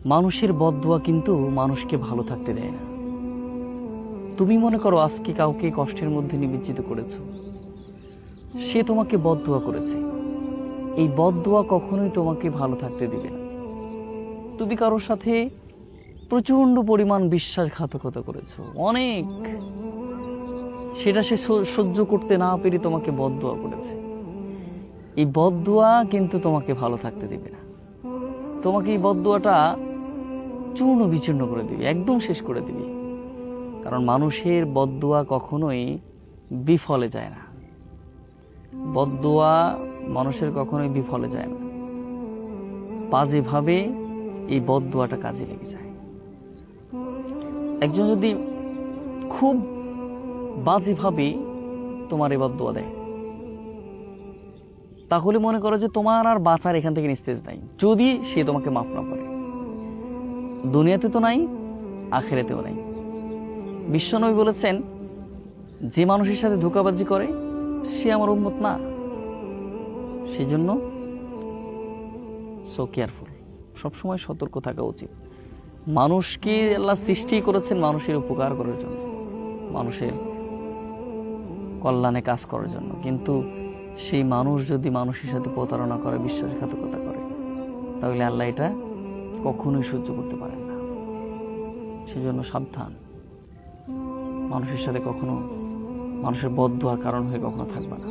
মানুষের বদদোয়া কিন্তু মানুষকে ভালো থাকতে দেয় না। তুমি মনে করো আজকে কাউকে কষ্টের মধ্যে নিমজ্জিত করেছো, সে তোমাকে বদদোয়া করেছে, এই বদদোয়া কখনোই তোমাকে ভালো থাকতে দিবে না। তুমি কারোর সাথে প্রচন্ড পরিমাণ বিশ্বাসঘাতকতা করেছো, অনেক, সেটা সে সহ্য করতে না পেরে তোমাকে বদদোয়া করেছে, এই বদদোয়া কিন্তু তোমাকে ভালো থাকতে দিবে না। তোমাকে এই বদদোয়াটা চূর্ণ বিচূর্ণ করে দিবে, একদম শেষ করে দিবে। কারণ মানুষের বদদোয়া কখনোই বিফলে যায় না, বদদোয়া মানুষের কখনোই বিফলে যায় না, বাজেভাবে এই বদদোয়াটা কাজে লেগে যায়। একজন যদি খুব বাজেভাবে তোমার এই বদদোয়া দেয়, তাহলে মনে করো যে তোমার আর বাঁচার এখান থেকে নিস্তেজ নাই, যদি সে তোমাকে মাফ না করে। দুনিয়াতে তো নাই, আখিরাতেও নাই। বিশ্বনবী বলেছেন, যে মানুষের সাথে ধোঁকাবাজি করে সে আমার উম্মত না। সেজন্য সো কেয়ারফুল, সবসময় সতর্ক থাকা উচিত। মানুষকে আল্লাহ সৃষ্টি করেছেন মানুষের উপকার করার জন্য, মানুষের কল্যাণে কাজ করার জন্য, কিন্তু সেই মানুষ যদি মানুষের সাথে প্রতারণা করে, বিশ্বাসঘাতকতা করে, তাহলে আল্লাহ এটা কখনোই সহ্য করতে পারেন না। সেজন্য সাবধান, মানুষের সাথে কখনো, মানুষের বদদোয়ার কারণ হয়ে কখনো থাকবে না।